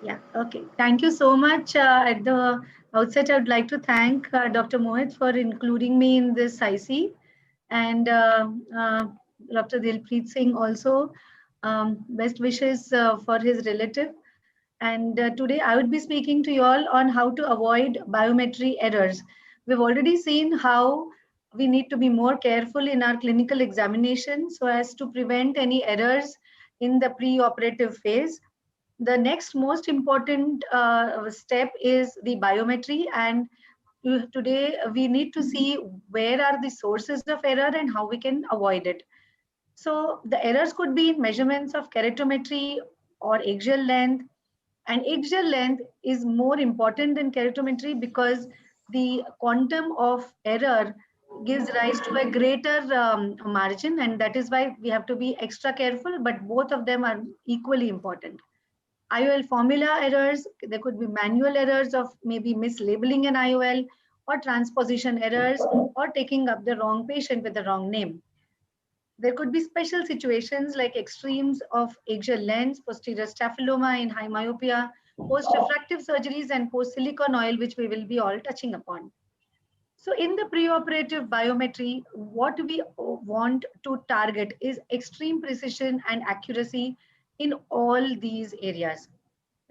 Yeah, okay. Thank you so much. At the outset, I would like to thank Dr. Mohit for including me in this IC, and Dr. Dilpreet Singh also. Best wishes for his relative. And today I would be speaking to you all on how to avoid biometry errors. We've already seen how we need to be more careful in our clinical examination so as to prevent any errors in the pre-operative phase. The next most important step is the biometry, and today we need to see where are the sources of error and how we can avoid it. So the errors could be in measurements of keratometry or axial length, and axial length is more important than keratometry because the quantum of error gives rise to a greater margin, and that is why we have to be extra careful, but both of them are equally important. IOL formula errors, there could be manual errors of maybe mislabeling an IOL, or transposition errors, or taking up the wrong patient with the wrong name. There could be special situations like extremes of axial lens, posterior staphyloma in high myopia, post-refractive surgeries, and post-silicone oil, which we will be all touching upon. So in the preoperative biometry, what we want to target is extreme precision and accuracy in all these areas.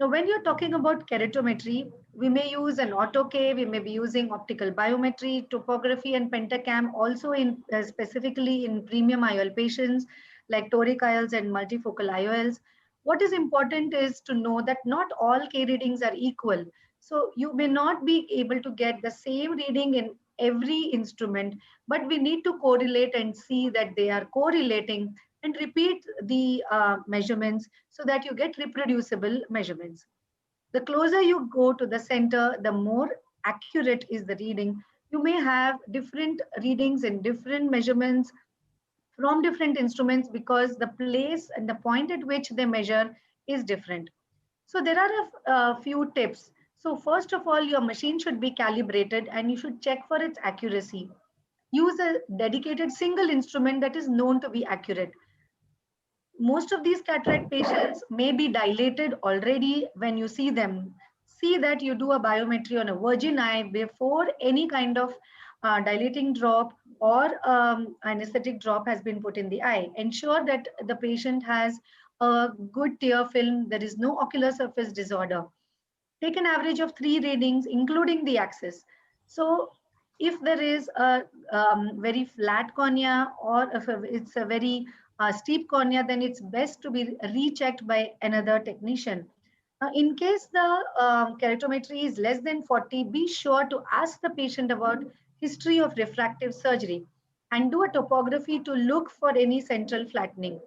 Now, when you're talking about keratometry, we may use an auto-K, we may be using optical biometry, topography, and pentacam also in specifically in premium IOL patients like toric IOLs and multifocal IOLs. What is important is to know that not all K readings are equal. So you may not be able to get the same reading in every instrument, but we need to correlate and see that they are correlating and repeat the measurements so that you get reproducible measurements. The closer you go to the center, the more accurate is the reading. You may have different readings and different measurements from different instruments because the place and the point at which they measure is different. So there are a few tips. So first of all, your machine should be calibrated and you should check for its accuracy. Use a dedicated single instrument that is known to be accurate. Most of these cataract patients may be dilated already when you see them. See that you do a biometry on a virgin eye before any kind of dilating drop or anesthetic drop has been put in the eye. Ensure that the patient has a good tear film, there is no ocular surface disorder. Take an average of 3 readings, including the axis. So if there is a very flat cornea or if it's a very steep cornea, then it's best to be rechecked by another technician. In case the keratometry is less than 40, be sure to ask the patient about history of refractive surgery and do a topography to look for any central flattening.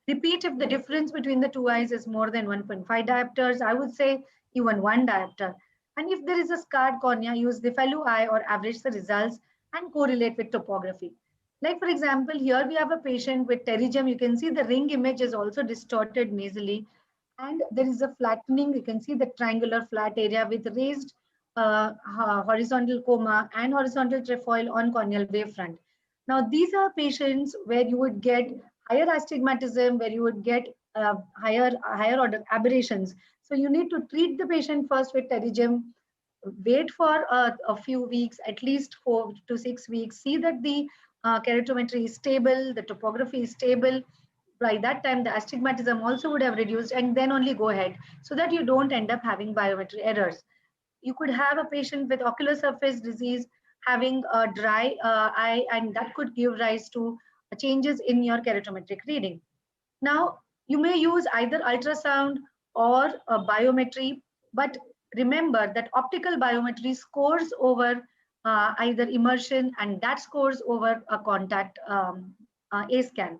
Repeat if the difference between the two eyes is more than 1.5 diopters. I would say even 1 diopter. And if there is a scarred cornea, use the fellow eye or average the results and correlate with topography. Like for example, here we have a patient with pterygium. You can see the ring image is also distorted nasally. And there is a flattening. You can see the triangular flat area with raised horizontal coma and horizontal trefoil on corneal wavefront. Now, these are patients where you would get higher astigmatism, where you would get higher order aberrations. So you need to treat the patient first with pterygium, wait for a few weeks, at least 4 to 6 weeks, see that the keratometry is stable, the topography is stable. By that time, the astigmatism also would have reduced, and then only go ahead so that you don't end up having biometry errors. You could have a patient with ocular surface disease having a dry eye, and that could give rise to changes in your keratometric reading. Now, you may use either ultrasound or a biometry, but remember that optical biometry scores over either immersion, and that scores over a contact A scan.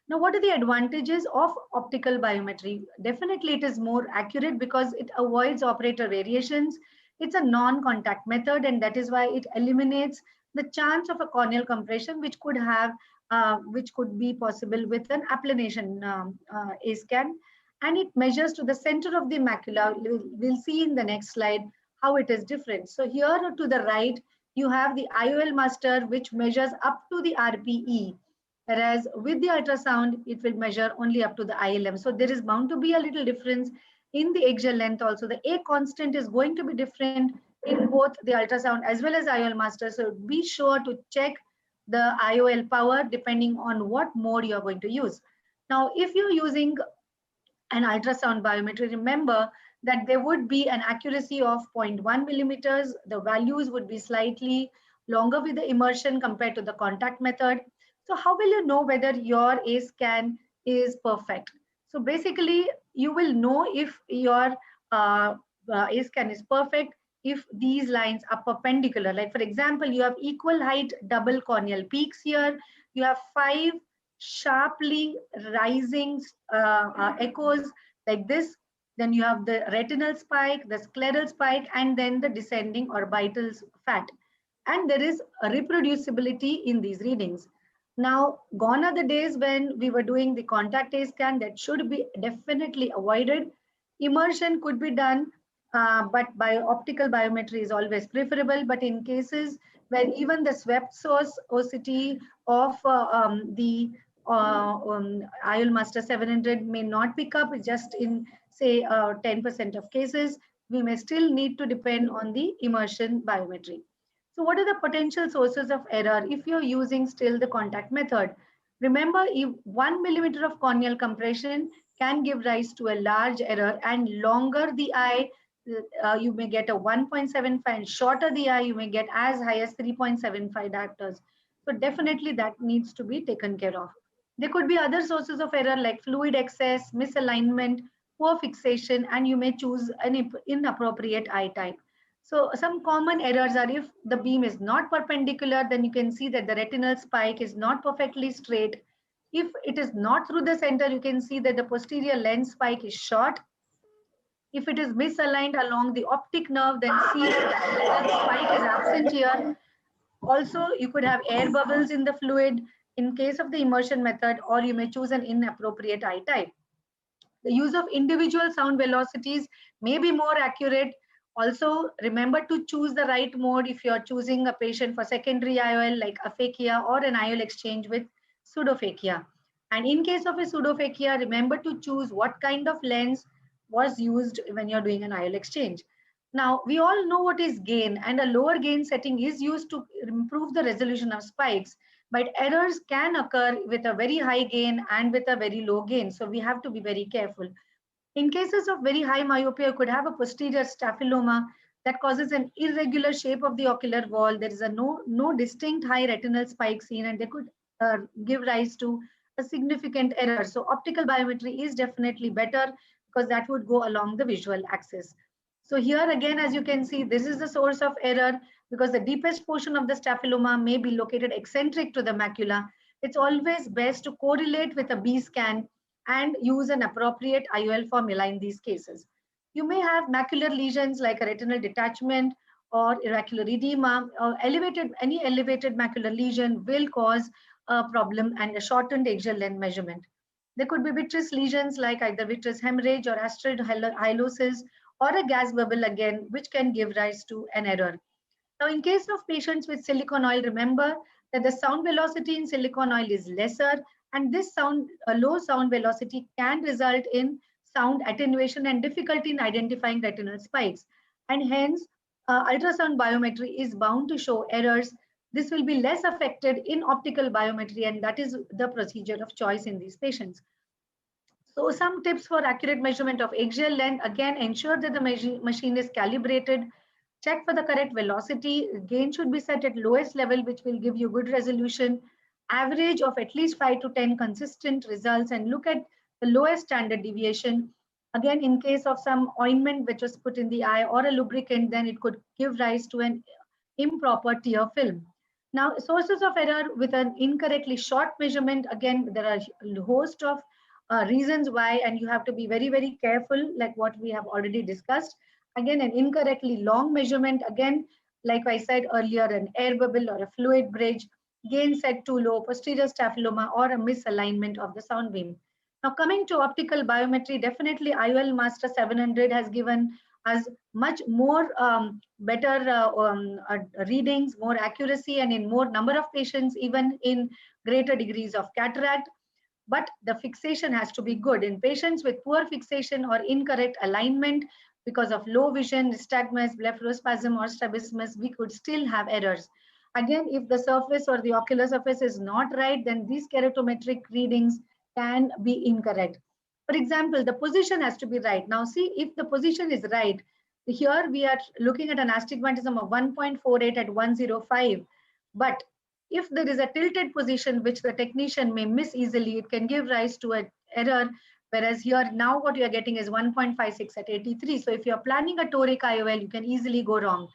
Now, what are the advantages of optical biometry? Definitely, it is more accurate because it avoids operator variations. It's a non-contact method, and that is why it eliminates the chance of a corneal compression, which could be possible with an applanation A scan. And it measures to the center of the macula. We'll see in the next slide how it is different. So here to the right, you have the IOL master, which measures up to the RPE. Whereas with the ultrasound, it will measure only up to the ILM. So there is bound to be a little difference in the axial length also, the A constant is going to be different in both the ultrasound as well as IOL master. So be sure to check the IOL power depending on what mode you're going to use. Now, if you're using an ultrasound biometry, remember that there would be an accuracy of 0.1 millimeters. The values would be slightly longer with the immersion compared to the contact method. So how will you know whether your A scan is perfect? So basically, you will know if your A scan is perfect if these lines are perpendicular. Like for example, you have equal height double corneal peaks here. You have 5 sharply rising echoes like this. Then you have the retinal spike, the scleral spike, and then the descending orbital fat. And there is a reproducibility in these readings. Now, gone are the days when we were doing the contact A scan. That should be definitely avoided. Immersion could be done, but optical biometry is always preferable. But in cases where even the swept source OCT of the IOL Master 700 may not pick up, just in say 10% of cases, we may still need to depend on the immersion biometry. So what are the potential sources of error if you're using still the contact method? Remember, if 1 millimeter of corneal compression can give rise to a large error, and longer the eye, you may get a 1.75, and shorter the eye, you may get as high as 3.75 diopters. So definitely that needs to be taken care of. There could be other sources of error like fluid excess, misalignment, poor fixation, and you may choose an inappropriate eye type. So some common errors are if the beam is not perpendicular, then you can see that the retinal spike is not perfectly straight. If it is not through the center, you can see that the posterior lens spike is short. If it is misaligned along the optic nerve, then see that the spike is absent here. Also, you could have air bubbles in the fluid in case of the immersion method, or you may choose an inappropriate eye type. The use of individual sound velocities may be more accurate. Also, remember to choose the right mode if you're choosing a patient for secondary IOL like aphakia or an IOL exchange with pseudophakia. And in case of a pseudophakia, remember to choose what kind of lens was used when you're doing an IOL exchange. Now, we all know what is gain, and a lower gain setting is used to improve the resolution of spikes, but errors can occur with a very high gain and with a very low gain. So we have to be very careful. In cases of very high myopia, you could have a posterior staphyloma that causes an irregular shape of the ocular wall. There is a no distinct high retinal spike seen, and they could give rise to a significant error. So optical biometry is definitely better because that would go along the visual axis. So here again, as you can see, this is the source of error because the deepest portion of the staphyloma may be located eccentric to the macula. It's always best to correlate with a B scan and use an appropriate IOL formula in these cases. You may have macular lesions like a retinal detachment or oracular edema, or any elevated macular lesion will cause a problem and a shortened axial length measurement. There could be vitreous lesions like either vitreous hemorrhage or asteroid hyalosis or a gas bubble again, which can give rise to an error. Now, in case of patients with silicone oil, remember that the sound velocity in silicone oil is lesser, and this low sound velocity can result in sound attenuation and difficulty in identifying retinal spikes. And hence, ultrasound biometry is bound to show errors. This will be less affected in optical biometry, and that is the procedure of choice in these patients. So some tips for accurate measurement of axial length. Again, ensure that the machine is calibrated. Check for the correct velocity. Gain should be set at lowest level, which will give you good resolution. Average of at least 5 to 10 consistent results, and look at the lowest standard deviation. Again, in case of some ointment which was put in the eye or a lubricant, then it could give rise to an improper tear film. Now, sources of error with an incorrectly short measurement. Again, there are a host of reasons why, and you have to be very, very careful, like what we have already discussed. Again, an incorrectly long measurement, again, like I said earlier, an air bubble or a fluid bridge, gain set too low, posterior staphyloma, or a misalignment of the sound beam. Now, coming to optical biometry, definitely IOL Master 700 has given us much more better readings, more accuracy, and in more number of patients, even in greater degrees of cataract. but the fixation has to be good. In patients with poor fixation or incorrect alignment because of low vision, nystagmus, blepharospasm, or strabismus, we could still have errors. Again, if the surface or the ocular surface is not right, then these keratometric readings can be incorrect. For example, the position has to be right. Now see, if the position is right, here we are looking at an astigmatism of 1.48 at 105, but if there is a tilted position which the technician may miss easily, it can give rise to an error. Whereas here now what you are getting is 1.56 at 83. So if you are planning a toric IOL, you can easily go wrong.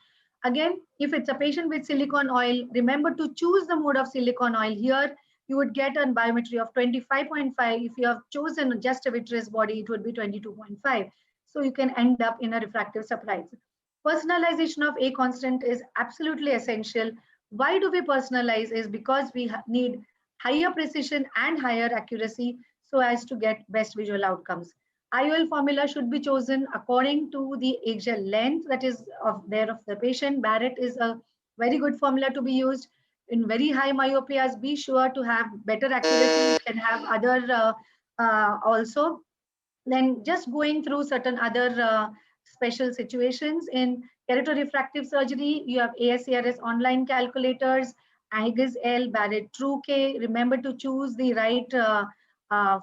Again, if it's a patient with silicone oil, remember to choose the mode of silicone oil. Here you would get a biometry of 25.5. If you have chosen just a vitreous body, it would be 22.5. So you can end up in a refractive surprise. Personalization of A constant is absolutely essential. Why do we personalize? Is because we need higher precision and higher accuracy so as to get best visual outcomes. IOL formula should be chosen according to the axial length that is of the patient. Barrett is a very good formula to be used. In very high myopias, be sure to have better accuracy. You can have other also. Then just going through certain other special situations in keratorefractive surgery, you have ASCRS online calculators, IGIS L, Barrett True K. Remember to choose the right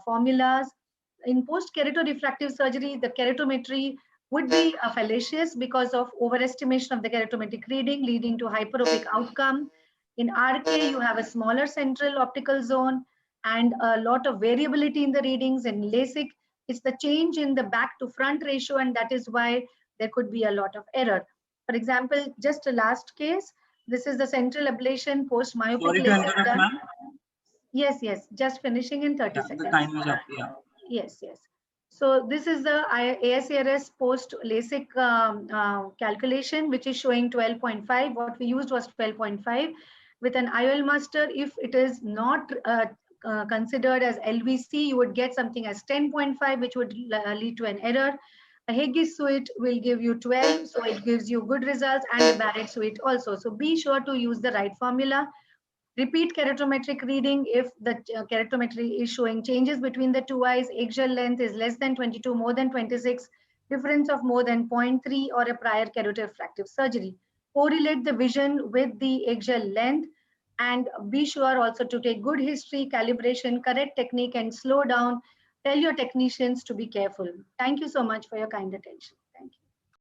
formulas. In post-keratorefractive surgery, the keratometry would be fallacious because of overestimation of the keratometric reading, leading to hyperopic outcome. In RK, you have a smaller central optical zone and a lot of variability in the readings. In LASIK, it's the change in the back to front ratio, and that is why there could be a lot of error. For example, just a last case, this is the central ablation post myopic Sorry to LASIK interrupt, done. ma'am. Yes, just finishing in 30 seconds. The time is up. Yeah. Yes. So this is the ASCRS post LASIK calculation, which is showing 12.5. What we used was 12.5. With an IOL master, if it is not considered as LVC, you would get something as 10.5, which would lead to an error. A Haigis suite will give you 12, so it gives you good results, and the Barrett suite also. So be sure to use the right formula. Repeat keratometric reading if the keratometry is showing changes between the two eyes, axial length is less than 22, more than 26, difference of more than 0.3, or a prior keratofractive surgery. Correlate the vision with the axial length, and be sure also to take good history, calibration, correct technique, and slow down. Tell your technicians to be careful. Thank you so much for your kind attention.